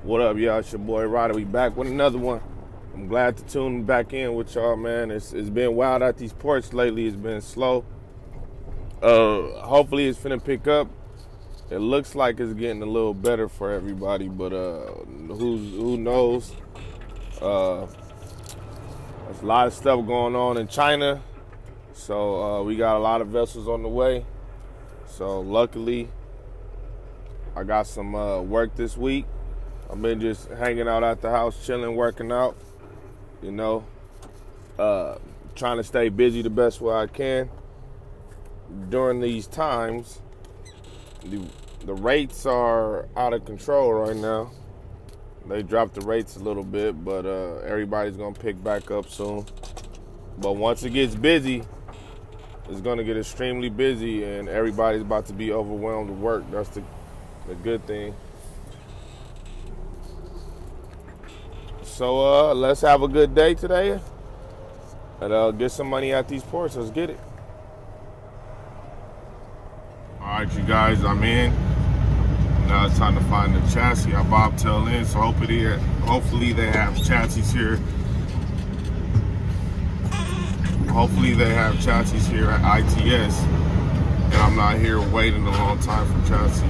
What up, y'all? It's your boy Ryda. We back with another one. I'm glad to tune back in with y'all, man. It's been wild at these ports lately. It's been slow. Hopefully it's finna pick up. It looks like it's getting a little better for everybody, but who knows? There's a lot of stuff going on in China, so we got a lot of vessels on the way. So luckily, I got some work this week. I've been just hanging out at the house, chilling, working out, you know, trying to stay busy the best way I can. During these times, the rates are out of control right now. They dropped the rates a little bit, but everybody's gonna pick back up soon. But once it gets busy, it's gonna get extremely busy, and everybody's about to be overwhelmed with work. That's the good thing. So let's have a good day today and get some money at these ports. Let's get it. All right, you guys, I'm in. Now it's time to find the chassis. I bobtail in, so hopefully they have chassis here. Hopefully they have chassis here at ITS, and I'm not here waiting a long time for chassis.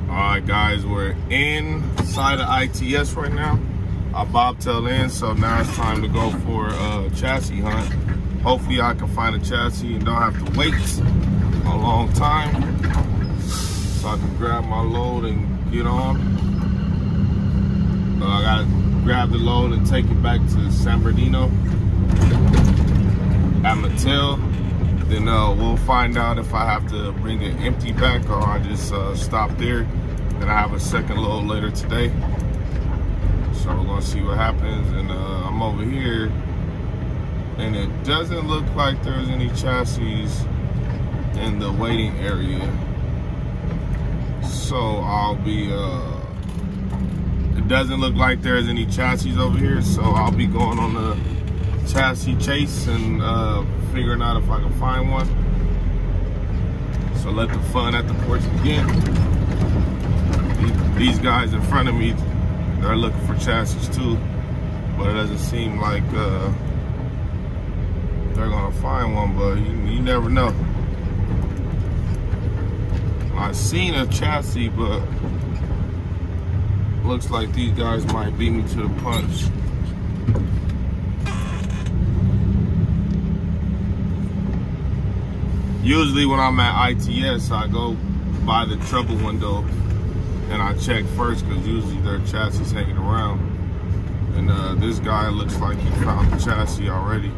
Alright guys, we're inside of ITS right now. I bobtail in, so now it's time to go for a chassis hunt. Hopefully I can find a chassis and don't have to wait a long time, so I can grab my load and get on. I gotta grab the load and take it back to San Bernardino at Mattel. Then we'll find out if I have to bring it empty back or I just stop there. Then I have a second load later today. So we're gonna see what happens. And I'm over here, and it doesn't look like there's any chassis in the waiting area. So I'll be, it doesn't look like there's any chassis over here. So I'll be going on the chassis chase and figuring out if I can find one. So let the fun at the ports begin. These guys in front of me, they're looking for chassis too, but it doesn't seem like they're gonna find one, but you never know. I've seen a chassis, but looks like these guys might beat me to the punch. Usually when I'm at ITS, I go by the trouble window and I check first, because usually there are chassis hanging around. And this guy looks like he found the chassis already.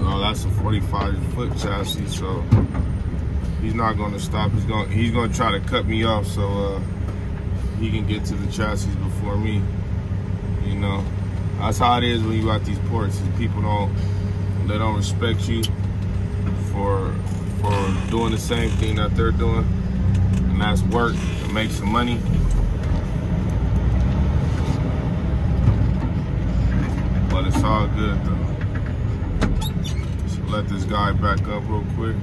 Oh, that's a 45-foot chassis, so he's not going to stop. He's going to try to cut me off so he can get to the chassis before me. You know, that's how it is when you at these ports. People don't respect you for doing the same thing that they're doing, and that's work and make some money. But it's all good though. So let this guy back up real quick.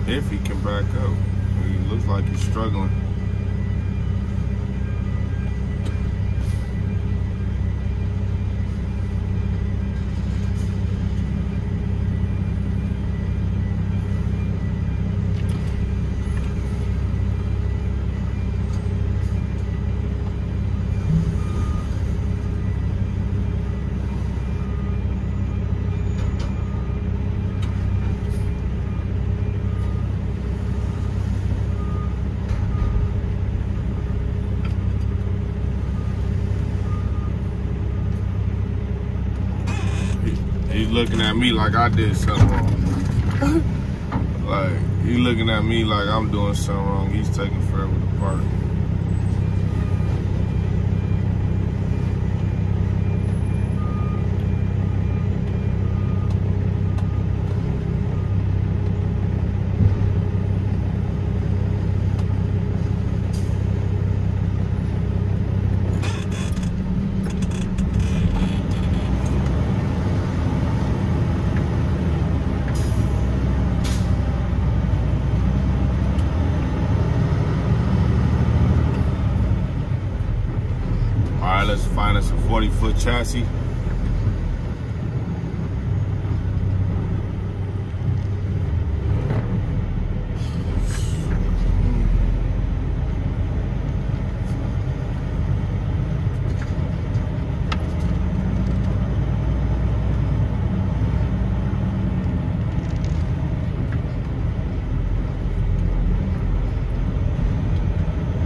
If he can back up. He looks like he's struggling. He's looking at me like I did something wrong. Like, he's looking at me like I'm doing something wrong. He's taking forever to park. find us a 40-foot chassis.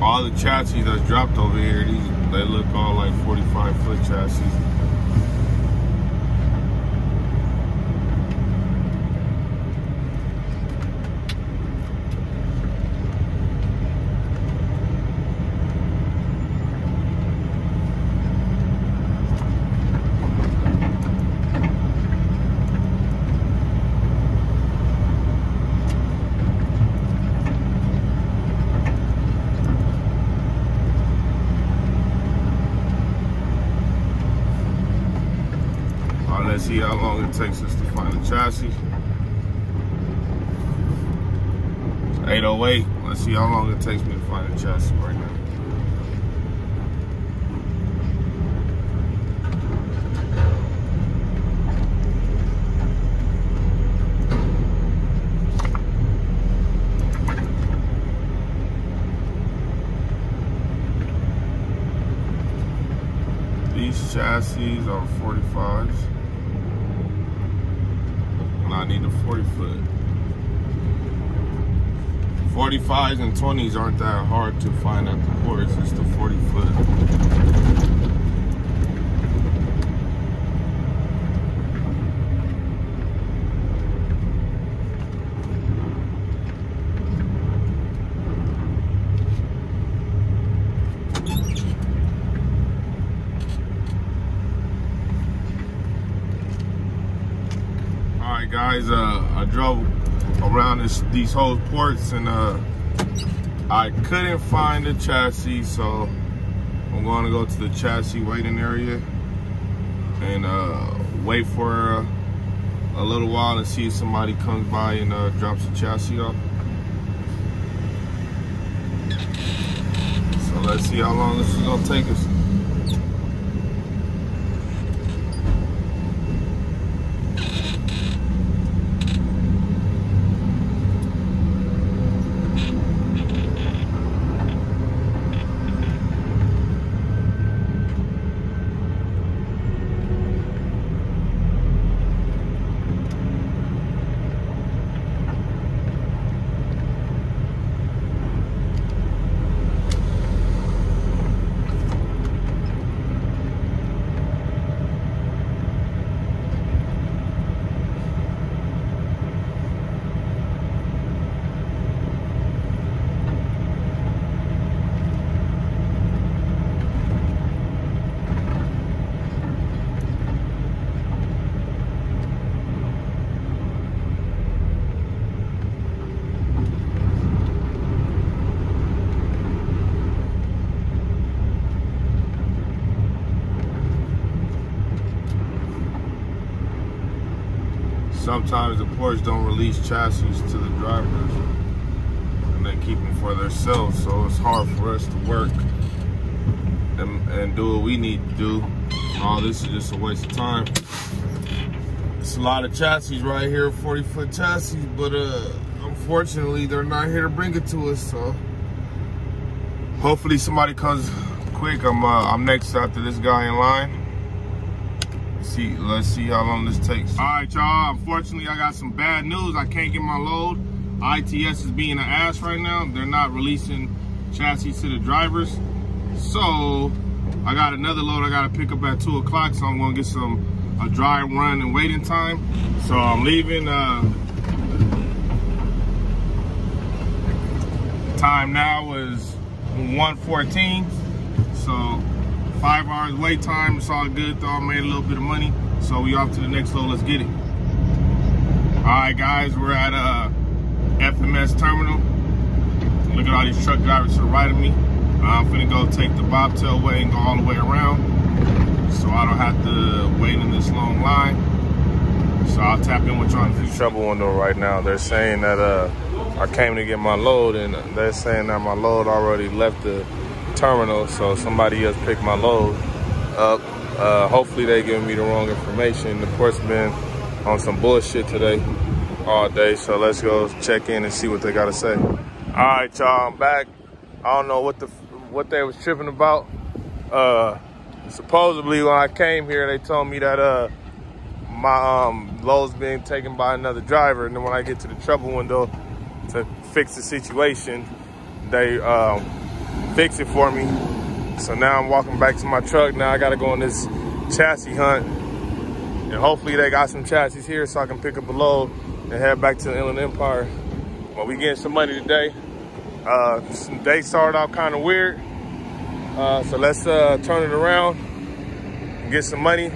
All the chassis that's dropped over here, they look all like 45-foot chassis. Let's see how long it takes us to find a chassis. 8:08. Let's see how long it takes me to find a chassis right now. These chassis are 45s. I need a 40-foot. 45s and 20s aren't that hard to find at the ports. It's the 40-foot. Alright guys, I drove around these whole ports and I couldn't find a chassis, so I'm going to go to the chassis waiting area and wait for a little while and see if somebody comes by and drops the chassis off. So let's see how long this is going to take us. Sometimes the ports don't release chassis to the drivers and they keep them for themselves, so it's hard for us to work and do what we need to do. All this is just a waste of time. It's a lot of chassis right here, 40-foot chassis, but unfortunately they're not here to bring it to us, so hopefully somebody comes quick. I'm next after this guy in line. Let's see how long this takes. All right, y'all, unfortunately I got some bad news. I can't get my load. ITS is being an ass right now. They're not releasing chassis to the drivers. So I got another load I gotta pick up at 2 o'clock, so I'm gonna get a dry run and waiting time. So I'm leaving, time now is 1:14, so 5 hours wait time. It's all good though. I made a little bit of money, so we off to the next load. Let's get it. All right, guys, we're at FMS terminal. Look at all these truck drivers to the right of me. I'm finna go take the bobtail way and go all the way around, so I don't have to wait in this long line. So I'll tap in with y'all in the trouble window right now. They're saying that I came to get my load, and they're saying that my load already left the terminal, so somebody else picked my load. up. Hopefully they giving me the wrong information. The port's been on some bullshit today, all day. So let's go check in and see what they gotta say. All right, y'all, I'm back. I don't know what they was tripping about. Supposedly when I came here, they told me that my load's being taken by another driver, and then when I get to the trouble window to fix the situation, they fix it for me. So now I'm walking back to my truck. Now I gotta go on this chassis hunt, and hopefully they got some chassis here so I can pick up a load and head back to the Inland Empire. Well, we getting some money today. Some day started out kind of weird, so let's turn it around and get some money.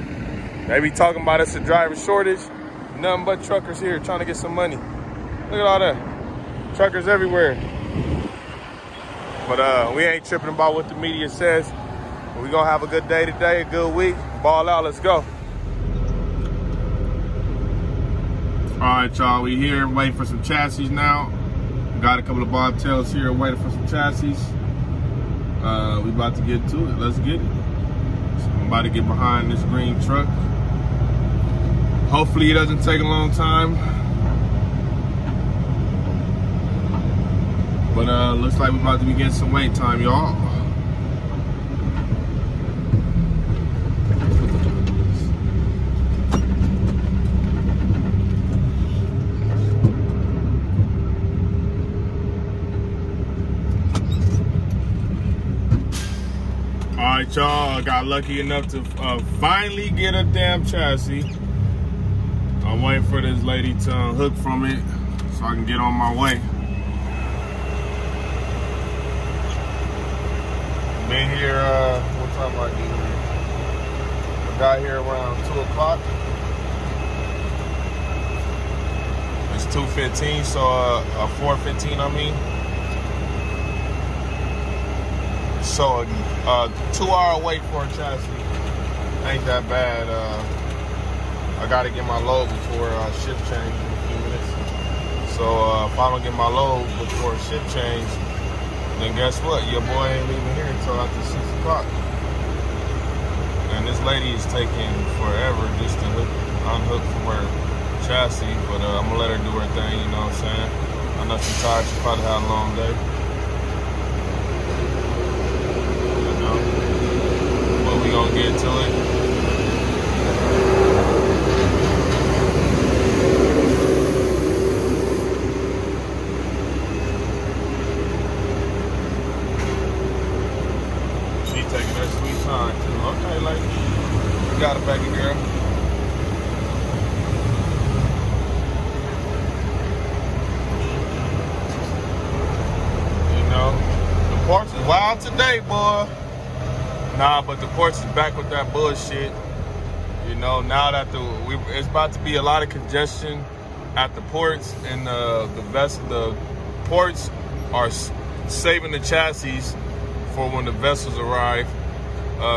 They be talking about us a driver shortage. Nothing but truckers here trying to get some money. Look at all that. Truckers everywhere. But we ain't tripping about what the media says. We gonna have a good day today, a good week. Ball out, let's go. All right, y'all, we here waiting for some chassis now. Got a couple of bobtails here waiting for some chassis. We about to get to it, let's get it. So I'm about to get behind this green truck. Hopefully it doesn't take a long time. But looks like we're about to be getting some wait time, y'all. All right, y'all, I got lucky enough to finally get a damn chassis. I'm waiting for this lady to unhook from it so I can get on my way. Been here, what time I get here? I got here around 2 o'clock. It's 2:15, so 4:15 I mean. So a 2-hour wait for a chassis ain't that bad. I gotta get my load before shift change in a few minutes. So if I don't get my load before shift change, then guess what? Your boy ain't leaving here until after 6 o'clock. And this lady is taking forever just to unhook from her chassis, but I'm gonna let her do her thing, you know what I'm saying? I know she's tired, she probably had a long day. You know, but we gonna get to it. Taking her sweet time too. Okay, lady. You got it, baby girl. You know, the porch is wild today, boy. Nah, but the porch is back with that bullshit. You know, now that it's about to be a lot of congestion at the ports, and the ports are saving the chassis for when the vessels arrive,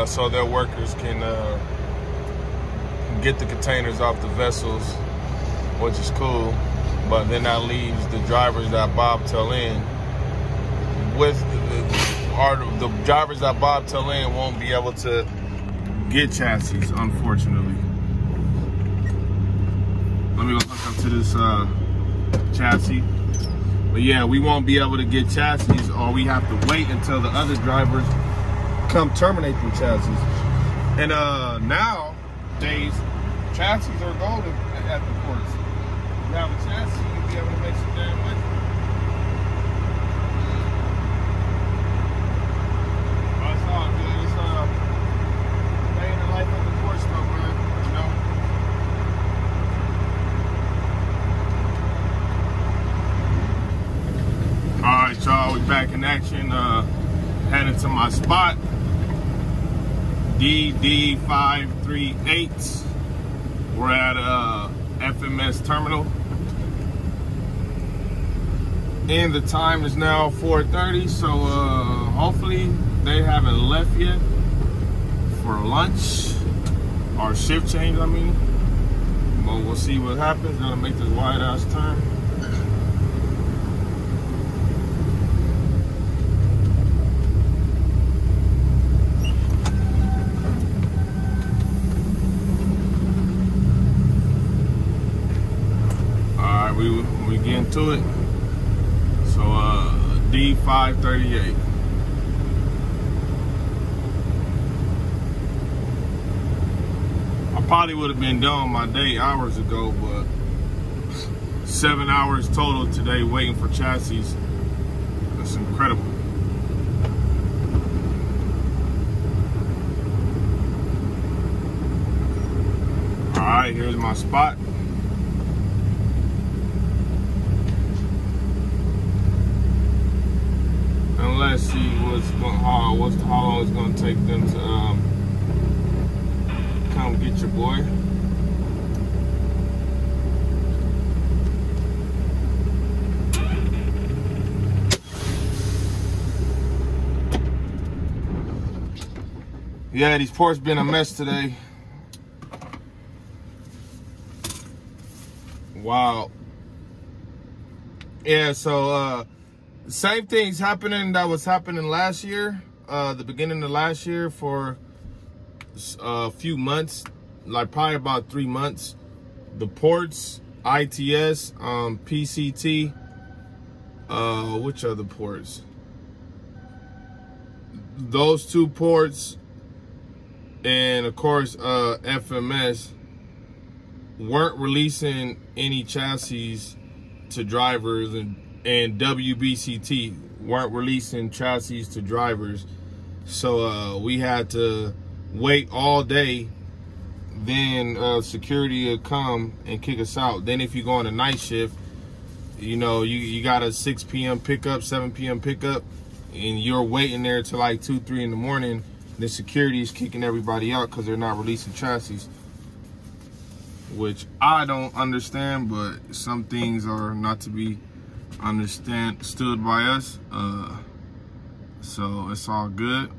so their workers can get the containers off the vessels, which is cool. But then that leaves the drivers that bobtail in with the drivers that bobtail in won't be able to get chassis, unfortunately. Let me go hook up to this chassis. But yeah, we won't be able to get chassis, or we have to wait until the other drivers come terminate the chassis. And nowadays, chassis are golden at the ports. If you have a chassis, you'll be able to make some damn money. But it's all good. It's day in the life of the port stuff, man. You know. All right, y'all, we back in action. Headed to my spot, DD538. We're at FMS terminal, and the time is now 4:30. So hopefully they haven't left yet for lunch or shift change. I mean, but we'll see what happens. Gonna make this wide ass turn. to it. So D538. I probably would have been done my day hours ago, but 7 hours total today waiting for chassis. That's incredible. All right, here's my spot. And let's see how long it's gonna take them to come get your boy. Yeah, these ports been a mess today. Wow. Yeah, so same things happening that was happening last year, the beginning of last year for a few months, like probably about 3 months. The ports, ITS, PCT, which other ports? Those 2 ports, and of course FMS weren't releasing any chassis to drivers, and WBCT weren't releasing chassis to drivers. So we had to wait all day. Then security would come and kick us out. Then if you go on a night shift, you know, you got a 6 p.m. pickup, 7 p.m. pickup, and you're waiting there till like 2, 3 in the morning. The security is kicking everybody out because they're not releasing chassis, which I don't understand, but some things are not to be understood by us. So it's all good.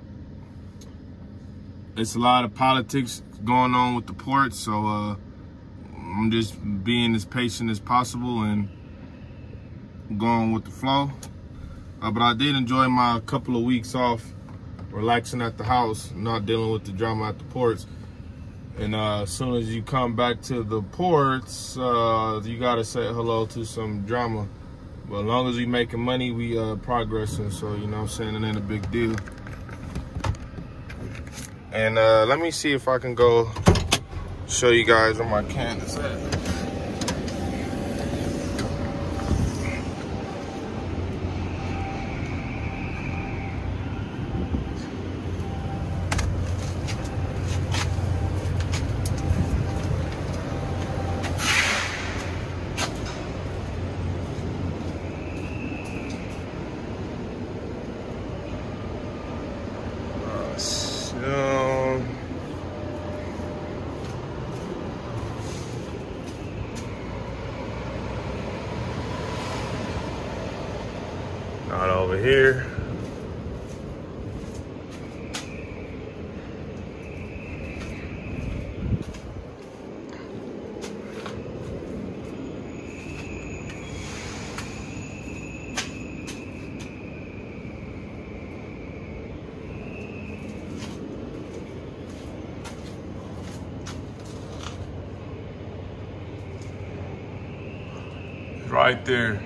It's a lot of politics going on with the ports, so I'm just being as patient as possible and going with the flow. But I did enjoy my couple of weeks off, relaxing at the house, not dealing with the drama at the ports. And as soon as you come back to the ports, you gotta say hello to some drama. But as long as we making money, we progressing. So, you know what I'm saying, it ain't a big deal. And let me see if I can go show you guys where my can is at. Not over here. Right there.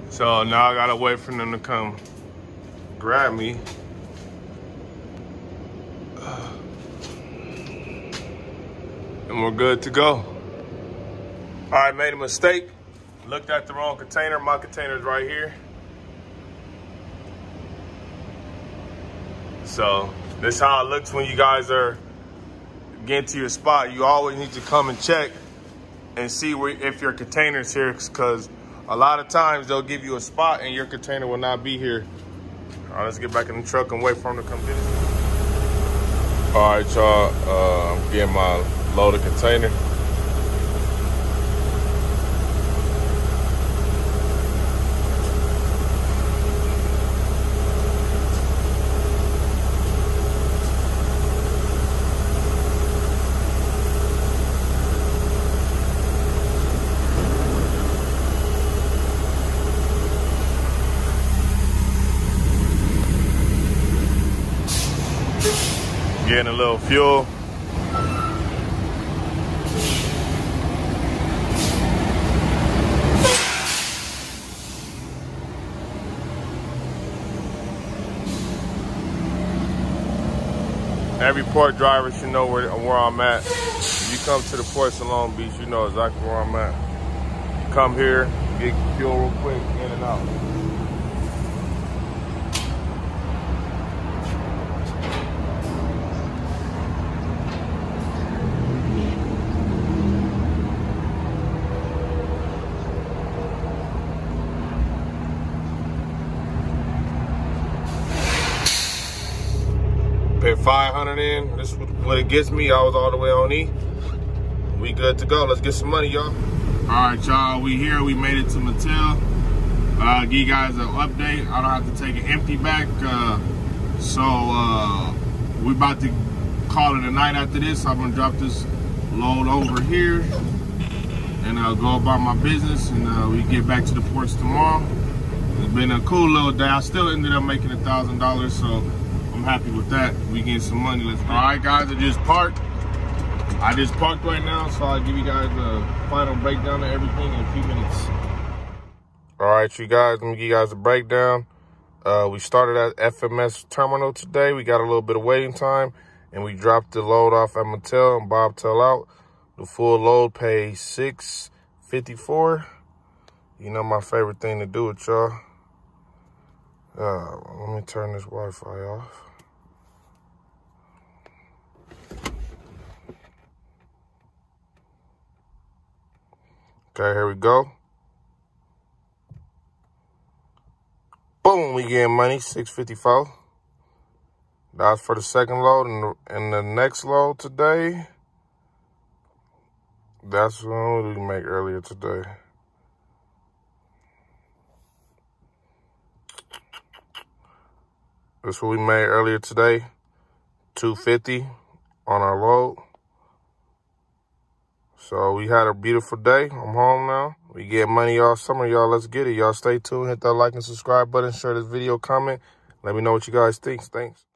So now I gotta wait for them to come grab me. And we're good to go. All right, made a mistake. Looked at the wrong container. My container's right here. So this is how it looks when you guys are getting to your spot. You always need to come and check and see if your container's here, because a lot of times they'll give you a spot and your container will not be here. All right, let's get back in the truck and wait for them to come get us. All right, y'all, I'm getting my loaded container. Getting a little fuel. Every port driver should know where I'm at. If you come to the ports in Long Beach, you know exactly where I'm at. You come here, get fuel real quick, in and out. Put 500 in. This is what it gets me. I was all the way on E. We good to go. Let's get some money, y'all. All right, y'all. We here. We made it to Mattel. Give you guys an update. I don't have to take an empty back. We about to call it a night after this. I'm gonna drop this load over here, and I'll go about my business, and we get back to the ports tomorrow. It's been a cool little day. I still ended up making $1,000, so I'm happy with that. We getting some money. Let's go. All right, guys, I just parked right now, so I'll give you guys a final breakdown of everything in a few minutes. All right, you guys, let me give you guys a breakdown. We started at FMS terminal today. We got a little bit of waiting time, and we dropped the load off at Mattel and Bobtail out. The full load paid $6.54. You know my favorite thing to do with y'all. Let me turn this Wi-Fi off. Okay, here we go. Boom, we getting money, $6.54. That's for the second load, and the next load today, that's what we make earlier today. That's what we made earlier today, $2.50 on our load. So we had a beautiful day. I'm home now. We get money all summer, y'all. Let's get it. Y'all stay tuned. Hit that like and subscribe button. Share this video, comment. Let me know what you guys think. Thanks.